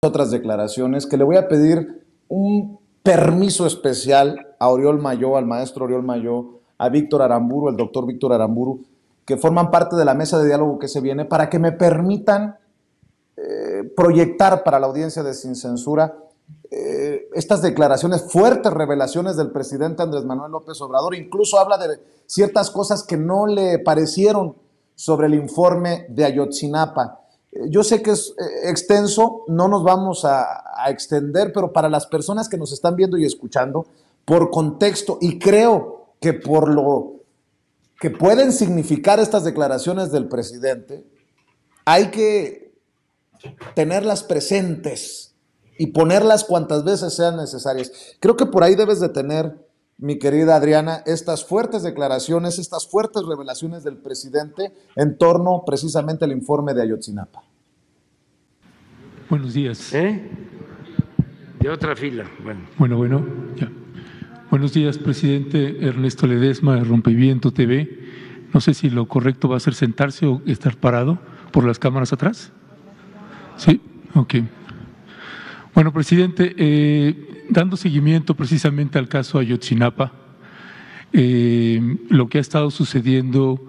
otras declaraciones que le voy a pedir un permiso especial a Oriol Mayó, al maestro Oriol Mayó, a Víctor Aramburu, el doctor Víctor Aramburu, que forman parte de la mesa de diálogo que se viene, para que me permitan proyectar para la audiencia de Sin Censura estas declaraciones, fuertes revelaciones del presidente Andrés Manuel López Obrador. Incluso habla de ciertas cosas que no le parecieron sobre el informe de Ayotzinapa. Yo sé que es extenso, no nos vamos a extender, pero para las personas que nos están viendo y escuchando, por contexto, y creo que por lo que pueden significar estas declaraciones del presidente, hay que tenerlas presentes y ponerlas cuantas veces sean necesarias. Creo que por ahí debes de tener, mi querida Adriana, estas fuertes declaraciones, estas fuertes revelaciones del presidente en torno precisamente al informe de Ayotzinapa. Buenos días. De otra fila. Bueno, ya. Buenos días, presidente Ernesto Ledesma de Rompeviento TV. No sé si lo correcto va a ser sentarse o estar parado por las cámaras atrás. Sí, ok. Bueno, presidente, dando seguimiento precisamente al caso Ayotzinapa, lo que ha estado sucediendo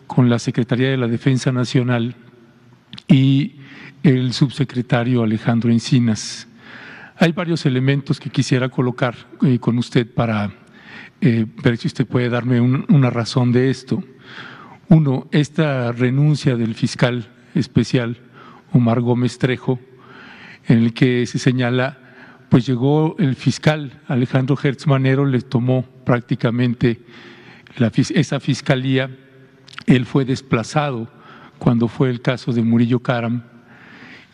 con la Secretaría de la Defensa Nacional y el subsecretario Alejandro Encinas. Hay varios elementos que quisiera colocar con usted para ver si usted puede darme una razón de esto. Uno, esta renuncia del fiscal especial Omar Gómez Trejo, en el que se señala, pues llegó el fiscal Alejandro Gertz Manero, le tomó prácticamente esa fiscalía, él fue desplazado cuando fue el caso de Murillo Karam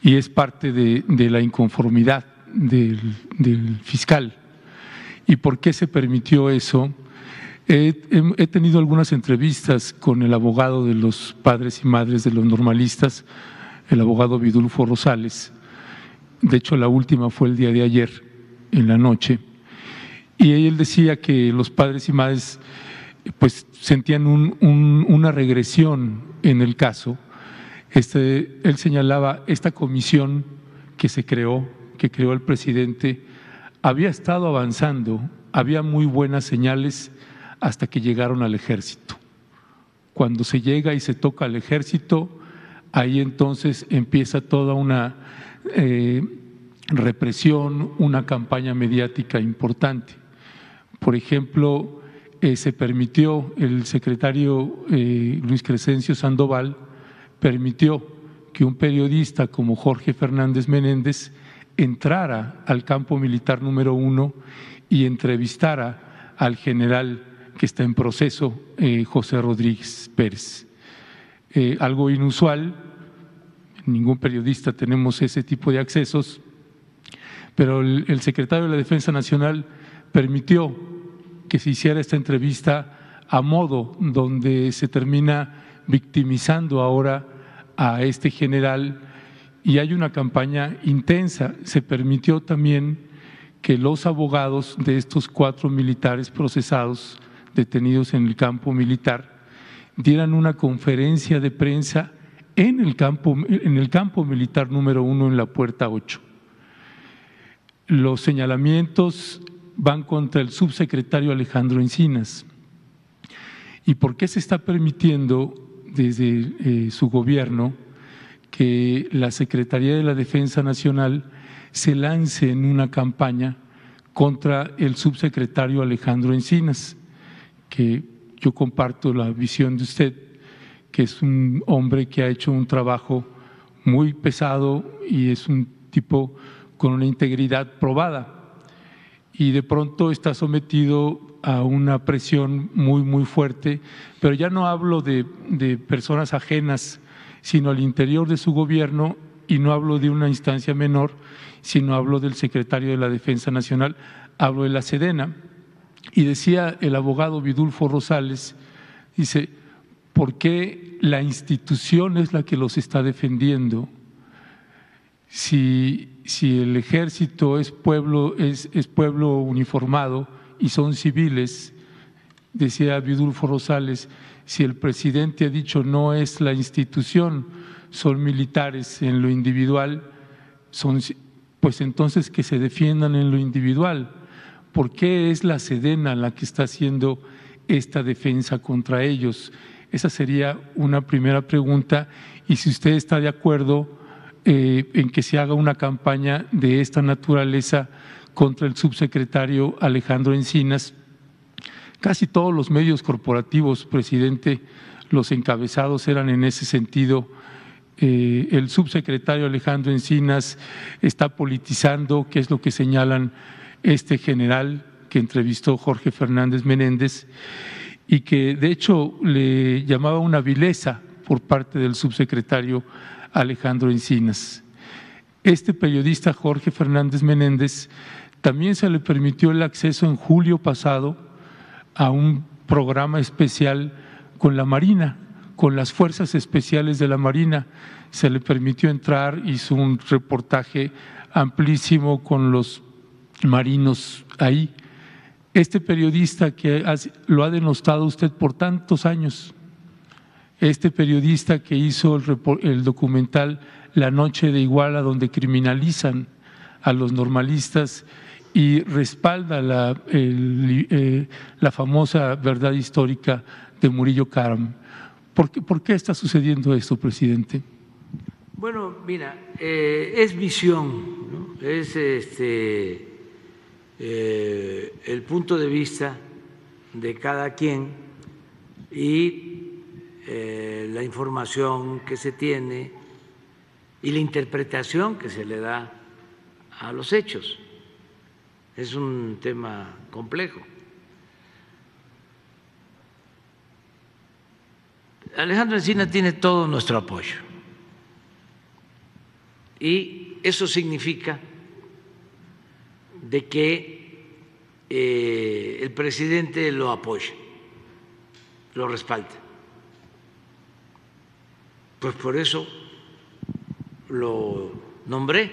y es parte de la inconformidad del fiscal. ¿Y por qué se permitió eso? He tenido algunas entrevistas con el abogado de los padres y madres de los normalistas, el abogado Vidulfo Rosales. De hecho, la última fue el día de ayer, en la noche, y él decía que los padres y madres pues sentían una regresión en el caso. Él señalaba, esta comisión que creó el presidente, había estado avanzando, había muy buenas señales hasta que llegaron al ejército. Cuando se llega y se toca al ejército, ahí entonces empieza toda una represión, una campaña mediática importante. Por ejemplo, se permitió, el secretario Luis Crescencio Sandoval permitió que un periodista como Jorge Fernández Menéndez entrara al campo militar número 1 y entrevistara al general que está en proceso, José Rodríguez Pérez. Algo inusual, ningún periodista tenemos ese tipo de accesos, pero el secretario de la Defensa Nacional permitió que se hiciera esta entrevista a modo, donde se termina victimizando ahora a este general y hay una campaña intensa. Se permitió también que los abogados de estos 4 militares procesados, detenidos en el campo militar, dieran una conferencia de prensa en el campo militar número 1 en la puerta 8. Los señalamientos van contra el subsecretario Alejandro Encinas. ¿Y por qué se está permitiendo desde su gobierno que la Secretaría de la Defensa Nacional se lance en una campaña contra el subsecretario Alejandro Encinas? Que yo comparto la visión de usted, que es un hombre que ha hecho un trabajo muy pesado y es un tipo con una integridad probada, y de pronto está sometido a una presión muy fuerte, pero ya no hablo de personas ajenas, sino al interior de su gobierno, y no hablo de una instancia menor, sino hablo del secretario de la Defensa Nacional, hablo de la Sedena. Y decía el abogado Vidulfo Rosales, dice, ¿por qué la institución es la que los está defendiendo? Si el ejército es pueblo uniformado y son civiles, decía Vidulfo Rosales, si el presidente ha dicho no es la institución, son militares en lo individual, son pues entonces que se defiendan en lo individual. ¿Por qué es la Sedena la que está haciendo esta defensa contra ellos? Esa sería una primera pregunta, y si usted está de acuerdo en que se haga una campaña de esta naturaleza contra el subsecretario Alejandro Encinas. Casi todos los medios corporativos, presidente, los encabezados eran en ese sentido. El subsecretario Alejandro Encinas está politizando, que es lo que señalan este general que entrevistó Jorge Fernández Menéndez, y que de hecho le llamaba una vileza por parte del subsecretario Alejandro Encinas. Este periodista Jorge Fernández Menéndez también se le permitió el acceso en julio pasado a un programa especial con la Marina, con las Fuerzas Especiales de la Marina. Se le permitió entrar, hizo un reportaje amplísimo con los marinos ahí. Este periodista que lo ha denostado usted por tantos años, este periodista que hizo el documental La Noche de Iguala, donde criminalizan a los normalistas y respalda la famosa verdad histórica de Murillo Karam. ¿Por qué está sucediendo esto, presidente? Bueno, mira, es visión, ¿no? Es el punto de vista de cada quien y la información que se tiene y la interpretación que se le da a los hechos. Es un tema complejo. Alejandro Encinas tiene todo nuestro apoyo y eso significa de que el presidente lo apoya, lo respalda. Pues por eso lo nombré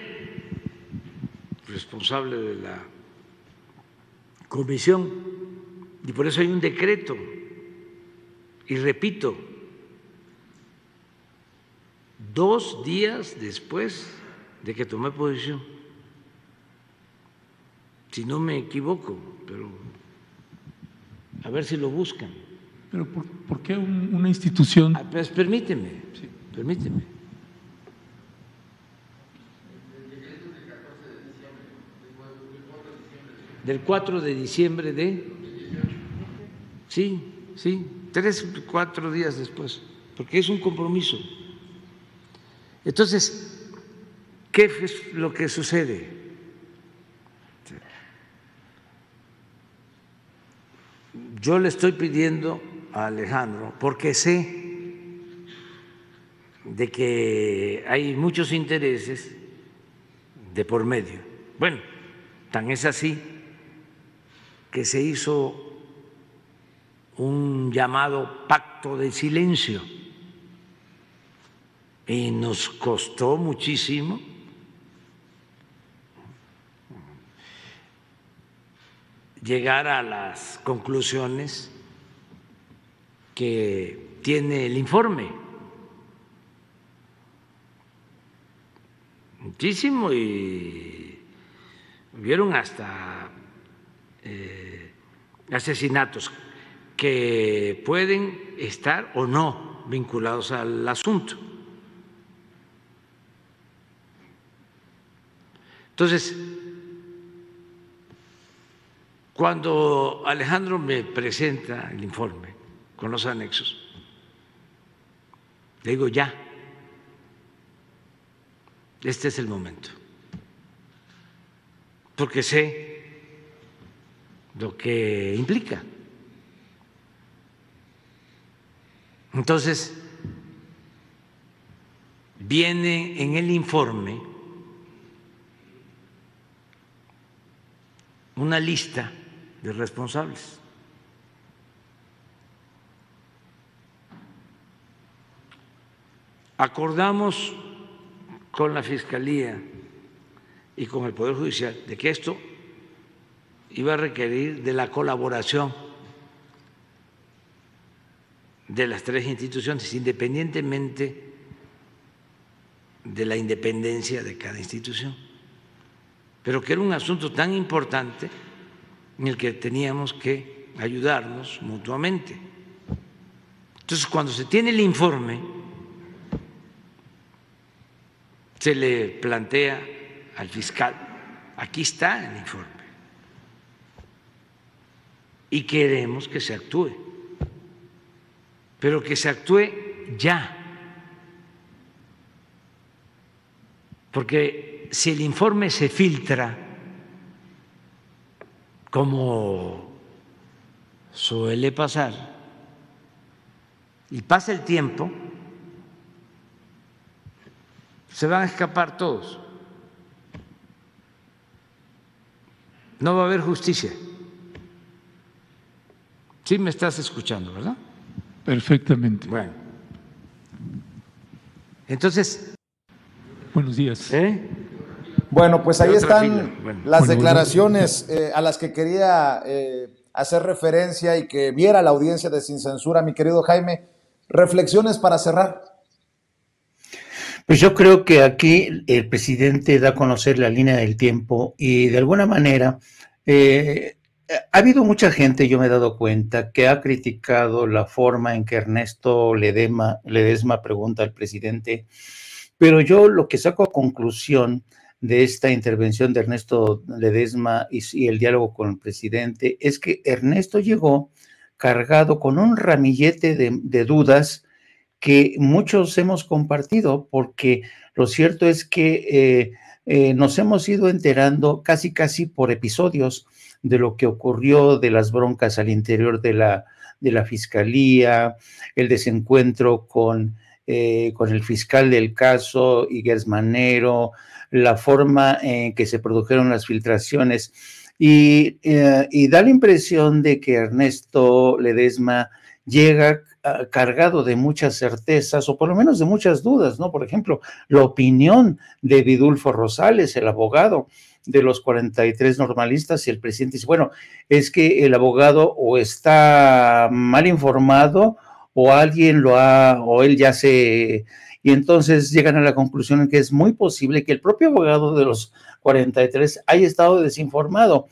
responsable de la comisión y por eso hay un decreto. Y repito, 2 días después de que tomé posición, si no me equivoco, pero a ver si lo buscan. Pero ¿por qué una institución? Pues permíteme, sí, permíteme. Del 4 de diciembre de… Sí, 3 o 4 días después, porque es un compromiso. Entonces, ¿qué es lo que sucede? Yo le estoy pidiendo a Alejandro, porque sé de que hay muchos intereses de por medio. Bueno, tan es así que se hizo un llamado pacto de silencio y nos costó muchísimo llegar a las conclusiones que tiene el informe. Muchísimo, y hubieron hasta asesinatos que pueden estar o no vinculados al asunto. Entonces, cuando Alejandro me presenta el informe con los anexos, le digo ya, este es el momento, porque sé lo que implica. Entonces, viene en el informe una lista de responsables. Acordamos con la Fiscalía y con el Poder Judicial de que esto iba a requerir de la colaboración de las 3 instituciones, independientemente de la independencia de cada institución. pero que era un asunto tan importante en el que teníamos que ayudarnos mutuamente. Entonces, cuando se tiene el informe, se le plantea al fiscal, aquí está el informe, y queremos que se actúe, pero que se actúe ya, porque si el informe se filtra, como suele pasar, y pasa el tiempo, se van a escapar todos. No va a haber justicia. Sí me estás escuchando, ¿verdad? Perfectamente. Bueno. Entonces. Buenos días. Bueno, pues ahí están las declaraciones a las que quería hacer referencia y que viera la audiencia de Sin Censura, mi querido Jaime. Reflexiones para cerrar. Pues yo creo que aquí el presidente da a conocer la línea del tiempo y de alguna manera ha habido mucha gente, yo me he dado cuenta, que ha criticado la forma en que Ernesto Ledesma pregunta al presidente, pero yo lo que saco a conclusión de esta intervención de Ernesto Ledesma y el diálogo con el presidente es que Ernesto llegó cargado con un ramillete de dudas que muchos hemos compartido, porque lo cierto es que nos hemos ido enterando casi por episodios de lo que ocurrió, de las broncas al interior de la fiscalía, el desencuentro con el fiscal del caso, Iguers Manero, la forma en que se produjeron las filtraciones, y da la impresión de que Ernesto Ledesma llega cargado de muchas certezas, o por lo menos de muchas dudas, ¿no? Por ejemplo, la opinión de Vidulfo Rosales, el abogado de los 43 normalistas, y el presidente dice, bueno, es que el abogado o está mal informado, o alguien o él ya se... Y entonces llegan a la conclusión en que es muy posible que el propio abogado de los 43 haya estado desinformado.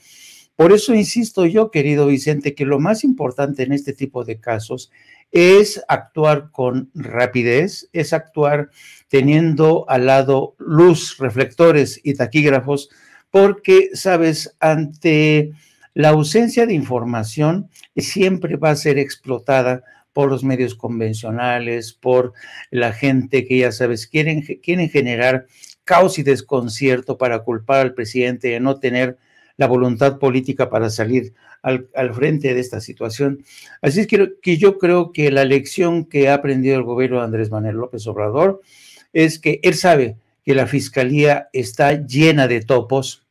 Por eso insisto yo, querido Vicente, que lo más importante en este tipo de casos es actuar con rapidez, es actuar teniendo al lado luz, reflectores y taquígrafos, porque, sabes, ante la ausencia de información siempre va a ser explotada por los medios convencionales, por la gente que, ya sabes, quieren generar caos y desconcierto para culpar al presidente de no tener la voluntad política para salir al frente de esta situación. Así es que yo creo que la lección que ha aprendido el gobierno de Andrés Manuel López Obrador es que él sabe que la fiscalía está llena de topos,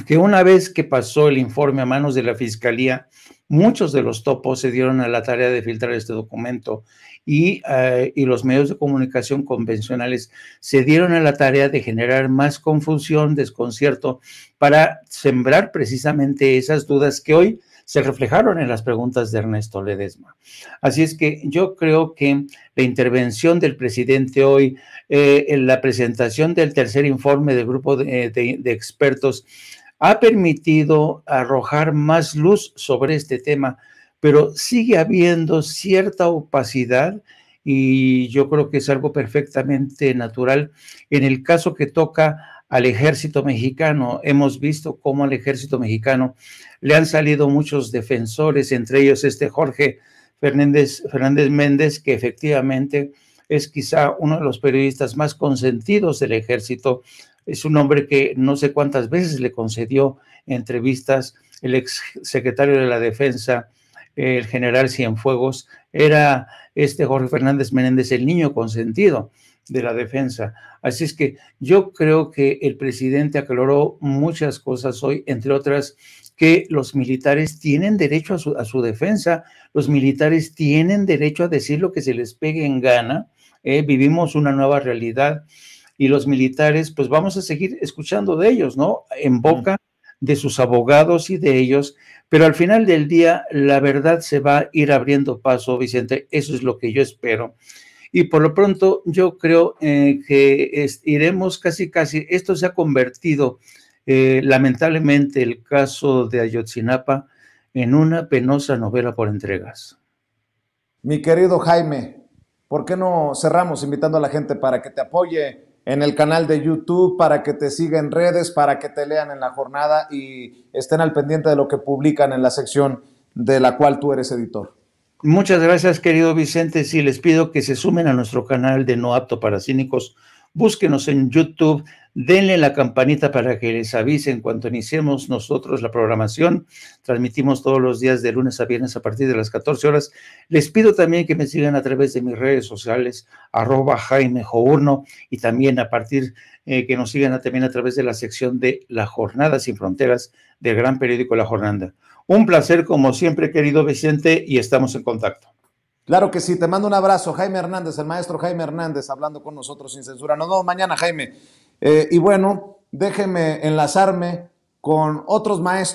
que una vez que pasó el informe a manos de la fiscalía, muchos de los topos se dieron a la tarea de filtrar este documento y los medios de comunicación convencionales se dieron a la tarea de generar más confusión, desconcierto, para sembrar precisamente esas dudas que hoy se reflejaron en las preguntas de Ernesto Ledesma. Así es que yo creo que la intervención del presidente hoy, en la presentación del tercer informe del grupo de expertos, ha permitido arrojar más luz sobre este tema, pero sigue habiendo cierta opacidad y yo creo que es algo perfectamente natural. En el caso que toca al ejército mexicano, hemos visto cómo al ejército mexicano le han salido muchos defensores, entre ellos Jorge Fernández Méndez, que efectivamente es quizá uno de los periodistas más consentidos del ejército. Es un hombre que no sé cuántas veces le concedió entrevistas el ex secretario de la Defensa, el general Cienfuegos. Era Jorge Fernández Menéndez el niño consentido de la defensa. Así es que yo creo que el presidente aclaró muchas cosas hoy, entre otras que los militares tienen derecho a su defensa, los militares tienen derecho a decir lo que se les pegue en gana. Vivimos una nueva realidad y los militares, pues vamos a seguir escuchando de ellos, ¿no? En boca de sus abogados y de ellos, pero al final del día la verdad se va a ir abriendo paso, Vicente, eso es lo que yo espero. Y por lo pronto yo creo que iremos casi, esto se ha convertido lamentablemente el caso de Ayotzinapa en una penosa novela por entregas. Mi querido Jaime, ¿por qué no cerramos invitando a la gente para que te apoye en el canal de YouTube, para que te siga en redes, para que te lean en La Jornada y estén al pendiente de lo que publican en la sección de la cual tú eres editor? Muchas gracias, querido Vicente. Sí, les pido que se sumen a nuestro canal de No Apto para Cínicos. Búsquenos en YouTube, denle la campanita para que les avise en cuanto iniciemos nosotros la programación. Transmitimos todos los días de lunes a viernes a partir de las 14 horas. Les pido también que me sigan a través de mis redes sociales, @JaimeJourno, y también a partir que nos sigan también a través de la sección de La Jornada Sin Fronteras del gran periódico La Jornada. Un placer como siempre, querido Vicente, y estamos en contacto. Claro que sí, te mando un abrazo. Jaime Hernández, el maestro Jaime Hernández, hablando con nosotros sin censura. Nos vemos mañana, Jaime. Y bueno, déjeme enlazarme con otros maestros.